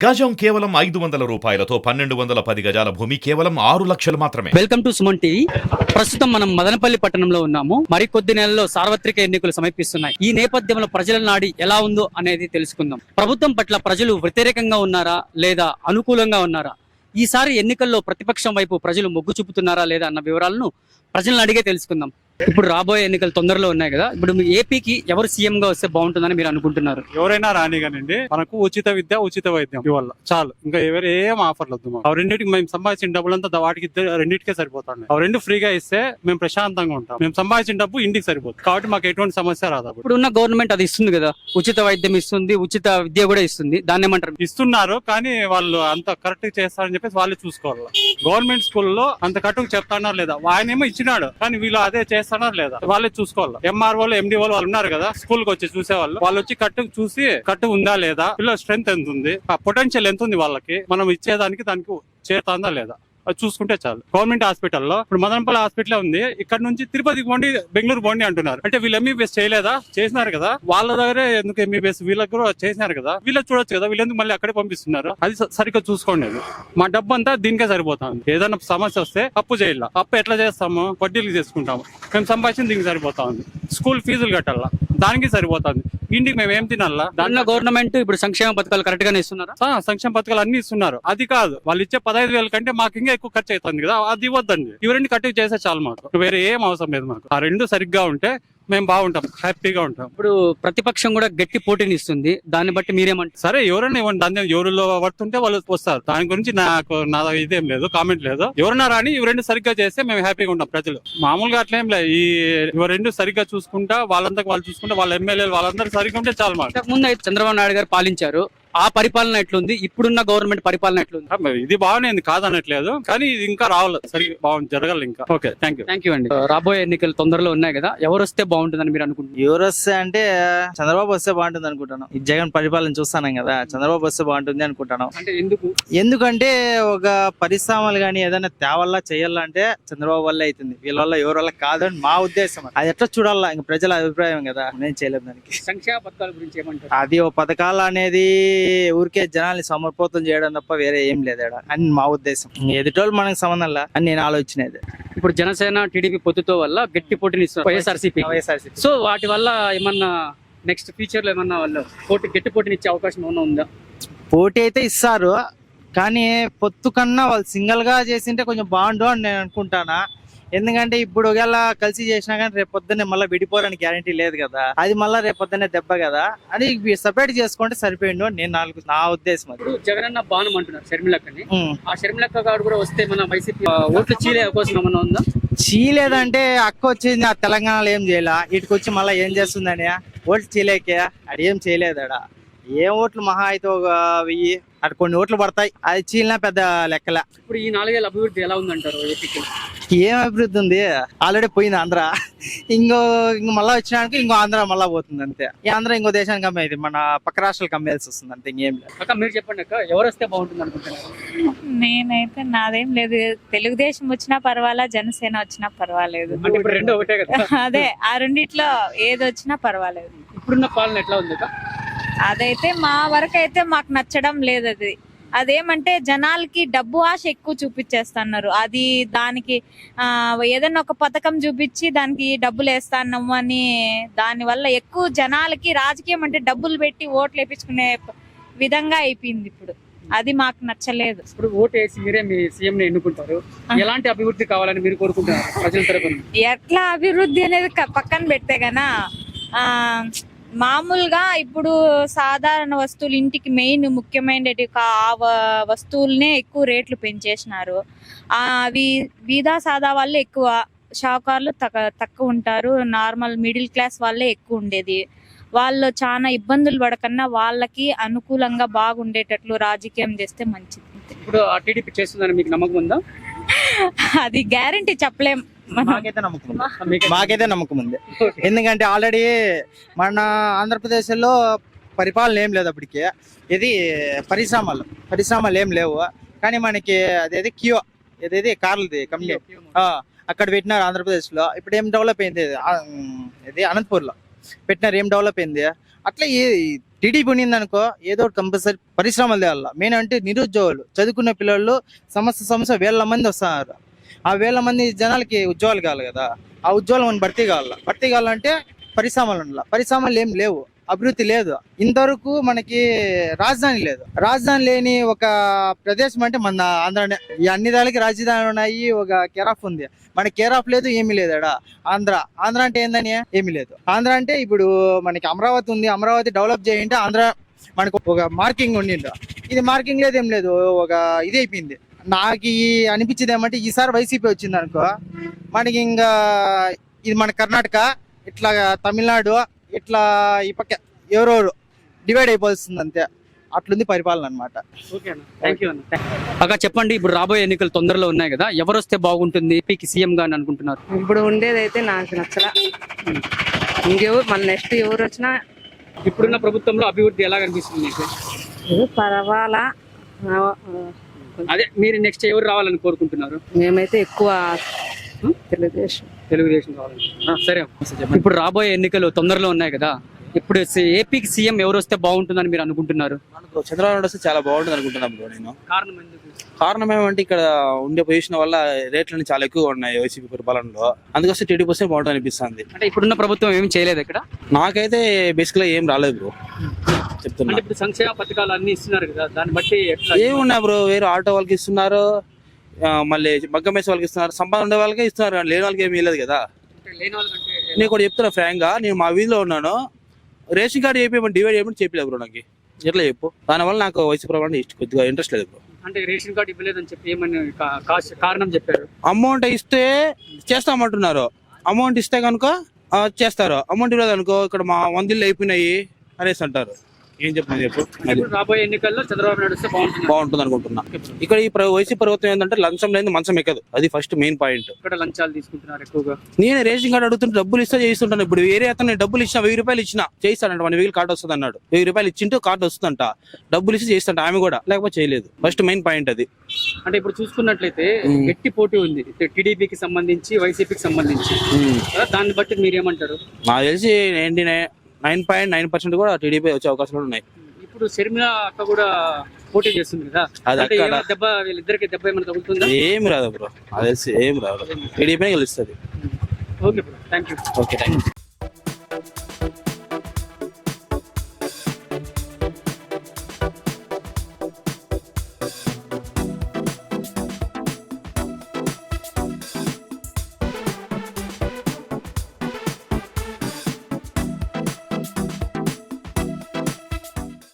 గజం కేవలం 500 రూపాయలతో 1210 గజాల భూమి కేవలం 6 లక్షలు మాత్రమే. Welcome to Suman TV. ప్రస్తుతం మనం మదనపల్లి పట్టణంలో ఉన్నాము. మరికొద్ది నెలల్లో సార్వత్రిక ఎన్నికలు సమీపిస్తున్నాయి. ఈ నేపథ్యంలో ప్రజల నాడి ఎలా ఉందో అనేది తెలుసుకుందాం. ప్రభుత్వం పట్ల ప్రజలు వ్యతిరేకంగా ఉన్నారా లేదా అనుకూలంగా ఉన్నారా? ఈసారి ఎన్నికల్లో ప్రతిపక్షం వైపు ప్రజలు మొగ్గు చూపుతున్నారా లేదా అన్న వివరాలను ప్రజలను అడిగే తెలుసుకుందాం. ఇప్పుడు రాబోయే ఎన్నికలు తొందరలో ఉన్నాయి కదా, ఇప్పుడు మీ ఏపీకి ఎవరు సీఎం గా వస్తే బాగుంటుందని మీరు అనుకుంటున్నారు? ఎవరైనా రానిగానండి, మనకు ఉచిత విద్య ఉచిత వైద్యం ఇవాళ చాలు, ఇంకా ఎవరు ఏం ఆఫర్లు వద్దు. ఆ రెండింటికి మేము సంపాదించిన డబ్బులంతా వాటికి రెండింటికే సరిపోతాండి. ఆ రెండు ఫ్రీగా ఇస్తే మేము ప్రశాంతంగా ఉంటాం. మేము సంపాదించిన డబ్బు ఇంటికి సరిపోతుంది కాబట్టి మాకు ఎటువంటి సమస్య రాదు. ఇప్పుడు ఉన్న గవర్నమెంట్ అది ఇస్తుంది కదా, ఉచిత వైద్యం ఇస్తుంది, ఉచిత విద్య కూడా ఇస్తుంది. దాన్ని ఏమంటారు? ఇస్తున్నారు కానీ వాళ్ళు అంత కరెక్ట్ చేస్తారని చెప్పేసి వాళ్ళే చూసుకోవాలి. గవర్నమెంట్ స్కూల్లో అంత కరెక్ట్ చెప్తాన్నారు లేదా, ఆయనేమో ఇచ్చినాడు కానీ వీళ్ళు అదే చేస్తున్నారు లేదా వాళ్ళే చూసుకోవాలి. ఎంఆర్ఓలు ఎండి వాళ్ళు ఉన్నారు కదా, స్కూల్ కి వచ్చి చూసేవాళ్ళు, వాళ్ళు వచ్చి చూసి కట్టు ఉందా లేదా, పిల్లల స్ట్రెంత్ ఎంత ఉంది, ఆ పొటెన్షియల్ ఎంత ఉంది వాళ్ళకి, మనం ఇచ్చేదానికి దానికి చేరుతుందా లేదా అది చూసుకుంటే చాలు. గవర్నమెంట్ హాస్పిటల్లో ఇప్పుడు మదనపల్లి హాస్పిటల్ ఉంది, ఇక్కడ నుంచి తిరుపతికి పోండి, బెంగళూరు పోండి అంటున్నారు. అంటే వీళ్ళు ఎంబీబీఎస్ చేయలేదా? చేసినారు కదా, వాళ్ళ దగ్గరే ఎందుకు ఎంబీబీఎస్ వీళ్ళకి కూడా చేసినారు కదా, వీళ్ళకి చూడొచ్చు కదా, వీళ్ళు ఎందుకు మళ్ళీ అక్కడే పంపిస్తున్నారు? అది సరిగ్గా చూసుకోండి. మా డబ్బు అంతా దీనికే సరిపోతుంది. ఏదైనా సమస్య వస్తే అప్పు చేయాల, అప్పు ఎట్లా చేస్తాము? వడ్డీలు చేసుకుంటాము. మేము సంపాదించింది దీనికి సరిపోతా ఉంది. స్కూల్ ఫీజులు కట్టాలా, దానికి సరిపోతుంది. ఇంటికి మేము ఏం తినాలా? దానిలో గవర్నమెంట్ ఇప్పుడు సంక్షేమ పథకాలు కరెక్ట్ గానే ఇస్తున్నారా? సంక్షేమ పథకాలు అన్ని ఇస్తున్నారు. అది కాదు, వాళ్ళు ఇచ్చే 15,000 కంటే మాకు ఇంకా ఎక్కువ ఖర్చు అవుతుంది కదా, అది ఇవ్వద్దండి. ఇవి రెండు కట్టి చేస్తే చాలు, మాకు వేరే ఏం అవసరం లేదు. మాకు ఆ రెండు సరిగ్గా ఉంటే మేము బాగుంటాం, హ్యాపీగా ఉంటాం. ఇప్పుడు ప్రతిపక్షం కూడా గట్టి పోటీని ఇస్తుంది, దాన్ని బట్టి మీరేమంటారు? సరే, ఎవరైనా ఇవ్వండి, దాని ఎవరిలో పడుతుంటే వాళ్ళు వస్తారు. దాని గురించి నా ఇదేం లేదు, కామెంట్ లేదు. ఎవరన్నా రాని ఇవి రెండు సరిగ్గా చేస్తే మేము హ్యాపీగా ఉంటాం. ప్రజలు మామూలుగా అట్లేం లేదు, ఇవి రెండు సరిగ్గా చూసుకుంటా, వాళ్ళంతా వాళ్ళు చూసుకుంటా, వాళ్ళ ఎమ్మెల్యేలు వాళ్ళందరూ సరిగ్గా ఉంటే చాలు. మాకు ఇంతకుముందు అయితే చంద్రబాబు నాయుడు గారు పాలించారు, ఆ పరిపాలన ఎట్లుంది? ఇప్పుడున్న గవర్నమెంట్ పరిపాలన ఎట్లుంది? ఇది బాగానే కాదనట్లేదు కానీ ఇది ఇంకా రావాలి, సరిగ్గా బాగుంది, జరగాలి ఇంకా. ఓకే, థ్యాంక్ యూ అండి. రాబోయే ఎన్నికలు తొందరలో ఉన్నాయి కదా, ఎవరు వస్తే బాగుంటుందని మీరు అనుకుంటున్నారు? ఎవరు వస్తే అంటే చంద్రబాబు వస్తే బాగుంటుంది అనుకుంటాను. ఈ జగన్ పరిపాలన చూస్తాను కదా, చంద్రబాబు వస్తే బాగుంటుంది అనుకుంటాను. అంటే ఎందుకంటే ఒక పరిశ్రమలు గానీ ఏదైనా తేవల్లా చేయాలా అంటే చంద్రబాబు వల్ల అవుతుంది, వీళ్ళ వల్ల ఎవరి వల్ల కాదని మా ఉద్దేశం. అది ఎట్లా చూడాలా, ఇంకా ప్రజల అభిప్రాయం కదా, నేను చేయలేదు దానికి. సంక్షేమ పథకాల గురించి ఏమంటారు? అది ఓ పథకాలు అనేది ఊరికే జనాల్ని సమర్పోతం చేయడం తప్ప వేరే ఏం లేదు అని మా ఉద్దేశం. ఎదుటోళ్ళు మనకు సంబంధంలా అని నేను ఆలోచనేది. ఇప్పుడు జనసేన టీడీపీ పొత్తుతో వల్ల గట్టి పోటీని ఇస్తున్నారు వైఎస్ఆర్సీపీ. సో వాటి వల్ల ఏమన్నా నెక్స్ట్ ఫ్యూచర్ లో ఏమన్నా వాళ్ళు గట్టి పోటీని ఇచ్చే అవకాశం ఏమన్నా ఉందా? పోటీ అయితే ఇస్తారు కానీ పొత్తు కన్నా వాళ్ళు సింగిల్ గా చేసింటే కొంచెం బాగుండు అని నేను అనుకుంటానా. ఎందుకంటే ఇప్పుడు ఒకవేళ కలిసి చేసినా కానీ రేపు పొద్దున్నే మళ్ళీ విడిపోవడానికి గ్యారంటీ లేదు కదా, అది మళ్ళీ రేపు పొద్దున్నే దెబ్బ కదా, అది సపరేట్ చేసుకుంటే సరిపోయిండు అని నా ఉద్దేశం. అది జగనన్న బాణం అంటున్నారు షర్మిలక్కని, ఆ షర్మిలక్క గారు కూడా వస్తే మన వైసీపీ ఓట్లు చీలే అవకాశం ఏమన్నా ఉందా? చీలేదంటే అక్క వచ్చింది ఆ తెలంగాణలో ఏం చేయాల, ఇటుకు వచ్చి మళ్ళీ ఏం చేస్తుందని ఓట్లు చీలేకే, అది ఏం చేయలేదు. ఏం ఓట్లు మహా అయితే ఒక 1000 అటు కొన్ని ఓట్లు పడతాయి, అది చీలినా పెద్ద లెక్కల. ఇప్పుడు ఈ 4 ఏళ్ళ అభివృద్ధి ఎలా ఉందంటారు ఏపీకి? ఏం అభివృద్ధి ఉంది, ఆల్రెడీ పోయింది ఆంధ్ర, ఇంకో మళ్ళా వచ్చినానికి ఇంకో ఆంధ్ర మళ్ళా పోతుంది అంతే. ఈ ఆంధ్ర ఇంకో దేశానికి అమ్మేది, మన పక్క రాష్ట్రాలకు అమ్మేయాల్సి వస్తుంది అంతే, ఇంకేం లేదు. అక్క మీరు చెప్పండి అక్క, ఎవరు వస్తే బాగుంటుంది అనుకుంటున్నారు? నేనైతే నాదేం లేదు, తెలుగుదేశం వచ్చినా పర్వాలా, జనసేన వచ్చినా పర్వాలేదు. అంటే ఇప్పుడు రెండు ఒకటే కదా? అదే, ఆ రెండిట్లో ఏది వచ్చినా పర్వాలేదు. ఇప్పుడున్న పాలన ఎట్లా ఉంది అక్క? అదైతే మా వరకు అయితే మాకు నచ్చడం లేదు. అదేమంటే జనాలకి డబ్బు ఆశ ఎక్కువ చూపించేస్తున్నారు. అది దానికి ఏదైనా ఒక పథకం చూపించి దానికి డబ్బులు వేస్తాన్నాము అని, దాని వల్ల ఎక్కువ జనాలకి రాజకీయం అంటే డబ్బులు పెట్టి ఓట్లు వేపించుకునే విధంగా అయిపోయింది ఇప్పుడు. అది మాకు నచ్చలేదు. ఇప్పుడు ఓటు వేసి మీరే మీ సీఎం ని ఎన్నుకుంటారు, ఎలాంటి అభివృద్ధి కావాలని మీరు కోరుకుంటున్నారు ప్రజల తరపున? ఎట్లా అభివృద్ధి అనేది పక్కన పెడితే గనా, మామూలుగా ఇప్పుడు సాధారణ వస్తువులు, ఇంటికి మెయిన్ ముఖ్యమైనటి ఆ వస్తువులనే ఎక్కువ రేట్లు పెంచేసినారు. అవి బీదా సాదా వాళ్ళే ఎక్కువ, షావుకారులు తక్కువ ఉంటారు, నార్మల్ మిడిల్ క్లాస్ వాళ్ళే ఎక్కువ ఉండేది. వాళ్ళు చాలా ఇబ్బందులు పడకన్నా వాళ్ళకి అనుకూలంగా బాగుండేటట్లు రాజకీయం చేస్తే మంచిది. ఇప్పుడు ఆ టీడీపీ చేస్తుందని మీకు నమ్మకం ఉందా? అది గ్యారంటీ చెప్పలేం. మాకైతే నమ్మకం ఉంది. ఎందుకంటే ఆల్రెడీ మన ఆంధ్రప్రదేశ్ లో పరిపాలన ఏం లేదు అప్పటికి, ఇది పరిశ్రమలు ఏం లేవు కానీ మనకి అదేది కియో ఏదేది కార్లది కంపెనీ అక్కడ పెట్టినారు ఆంధ్రప్రదేశ్ లో. ఇప్పుడు ఏం డెవలప్ అయింది, ఇది అనంతపూర్ లో పెట్టినారు, ఏం డెవలప్ అయింది. అట్లా టీడీపీ ఉన్నింది అనుకో ఏదో ఒకటి కంపల్సరీ పరిశ్రమలు తేవాల. మెయిన్ అంటే నిరుద్యోగులు, చదువుకున్న పిల్లలు సంవత్సరం వేల మంది వస్తున్నారు. ఆ వేల మంది జనాలకి ఉద్యోగాలు కావాలి కదా, ఆ ఉద్యోగాలు మనం భర్తీ కావాలంటే పరిశ్రమలు ఉండాలి. పరిశ్రమలు ఏం లేవు, అభివృద్ధి లేదు. ఇంతవరకు మనకి రాజధాని లేదు. రాజధాని లేని ఒక ప్రదేశం అంటే మన ఆంధ్రానే. ఈ అన్ని దానికి రాజధానులు ఉన్నాయి, ఒక కేరాఫ్ ఉంది. మన కేరాఫ్ లేదు, ఏమీ లేదు. ఆంధ్ర అంటే ఏందని ఏమీ లేదు. ఆంధ్ర అంటే ఇప్పుడు మనకి అమరావతి ఉంది, అమరావతి డెవలప్ చేయంటే ఆంధ్ర మనకు ఒక మార్కింగ్ ఉండిండు. ఇది మార్కింగ్ లేదు, ఏం లేదు, ఒక ఇది అయిపోయింది. నాకు అనిపించింది ఏమంటే ఈసారి వైసీపీ వచ్చింది అనుకో మనకి ఇంకా ఇది మన కర్ణాటక, ఇట్లా తమిళనాడు, ఇట్లా ఈ పక్క ఎవరెవరు డివైడ్ అయిపోతుంది అంతే. అట్లుంది పరిపాలన అనమాట. ఓకే అన్న, థ్యాంక్ యూ అన్న. అక్క చెప్పండి, ఇప్పుడు రాబోయే ఎన్నికలు తొందరలో ఉన్నాయి కదా, ఎవరు వస్తే బాగుంటుంది ఏపీకి సీఎం గా అని అనుకుంటున్నారు? ఇప్పుడు ఉండేదైతే నాకు నచ్చలా. ఇంకెవరు మన నెక్స్ట్ ఎవరు వచ్చినా ఇప్పుడున్న ప్రభుత్వంలో అభివృద్ధి ఎలా కనిపిస్తుంది మీకు? పర్వాలా. అదే మీరు నెక్స్ట్ ఎవరు రావాలని కోరుకుంటున్నారు? మేమైతే ఎక్కువ తెలుగుదేశం కావాలనుకుంటున్నారు. సరే, ఇప్పుడు రాబోయే ఎన్నికలు తొందరలో ఉన్నాయి కదా, ఇప్పుడు ఏపీకి సీఎం ఎవరు వస్తే బాగుంటుందని మీరు అనుకుంటున్నారు? మనకు చంద్రబాబు నాయుడు వస్తే చాలా బాగుంటుంది అనుకుంటున్నాం బ్రో నేను. కారణం ఎందుకు? కారణం ఏమంటే ఇక్కడ ఉండే పొజిషన్ వల్ల రేట్లన్నీ చాలా ఎక్కువగా ఉన్నాయి వైసీపీ పరిపాలనలో. అందుకోసం టీడీపీ వస్తే బాగుంటుంది అనిపిస్తుంది. అంటే ఇప్పుడున్న ప్రభుత్వం ఏమి చేయలేదు ఇక్కడ? నాకైతే బేసిక్ గా ఏం రాలేదు బ్రో, చెప్తున్నా. అంటే ఇప్పుడు సంక్షేమ పథకాలు అన్ని ఇస్తున్నారు కదా, దాన్ని బట్టి ఏమున్నాయి బ్రో, వేరే ఆటో వాళ్ళకి ఇస్తున్నారు, మళ్ళీ మగ్గం వేసే వాళ్ళకి ఇస్తున్నారు, సంపాదన ఉండే వాళ్ళకే ఇస్తున్నారు, కానీ లేని వాళ్ళకి ఏమీ లేదు కదా. లేని వాళ్ళకంటే నేను కూడా చెప్తున్నా ఫ్రాంక్ గా, నేను మా వీధిలో ఉన్నాను, రేషన్ కార్డు చెప్పేమని డివైడ్ చేయమని చెప్పలేదు బ్రో. నాకు ఎట్లా చెప్పు, దానివల్ల నాకు వైసీపీ ప్రభుత్వం కొద్దిగా ఇంట్రెస్ట్ లేదు బ్రో. అంటే రేషన్ కార్డు ఇవ్వలేదని చెప్పి ఏమని కారణం చెప్పారు? అమౌంట్ ఇస్తే చేస్తామంటున్నారు, అమౌంట్ ఇస్తే కనుక చేస్తారు, అమౌంట్ ఇవ్వలేదు అనుకో ఇక్కడ మా 100 ఇళ్ళు అయిపోయినాయి అనేసి అంటారు. ఏం చెప్పిన చెప్పు. రాబోయే ఎన్నికల్లో చంద్రబాబు నాయుడు వస్తే బాగుంటుంది అనుకుంటున్నా. ఇక్కడ ఈ వైసీపీ ప్రభుత్వం ఏంటంటే లంచం లేదు, మంచం ఎక్కదు, అది ఫస్ట్ మెయిన్ పాయింట్. ఇక్కడ లంచాలు తీసుకుంటున్నారు ఎక్కువగా. నేను రేషన్ కార్డు అడుగుతుంటే డబ్బులు ఇస్తే చేయిస్తుంటాను. ఇప్పుడు వేరే అతను డబ్బులు ఇచ్చిన 1000 రూపాయలు ఇచ్చిన చేయిస్తాడంట, 1000 కార్డు వస్తుంది అన్నాడు. 1000 రూపాయలు ఇచ్చింటూ కార్డు వస్తుందంట, డబ్బులు ఇచ్చి చేయిస్తుంట ఆమె కూడా, లేకపోతే చేయలేదు. ఫస్ట్ మెయిన్ పాయింట్ అది. అంటే ఇప్పుడు చూసుకున్నట్లయితే గట్టి పోటీ ఉంది టీడీపీకి సంబంధించి వైసీపీకి సంబంధించి, దాన్ని బట్టి మీరేమంటారు? నాకు తెలిసి 99.9% కూడా టీడీపీ వచ్చే అవకాశాలు ఉన్నాయి. ఇప్పుడు షర్మిల అక్క కూడా పోటీ చేస్తుంది కదా, దెబ్బ వీళ్ళిద్దరికి దెబ్బ ఏమైనా తగులుతుందా? ఏమి రాదు బ్రో, నాకు తెలిసి ఏం రాదు, టీడీపీ గెలుస్తుంది. Okay bro, thank you. Okay, thank you.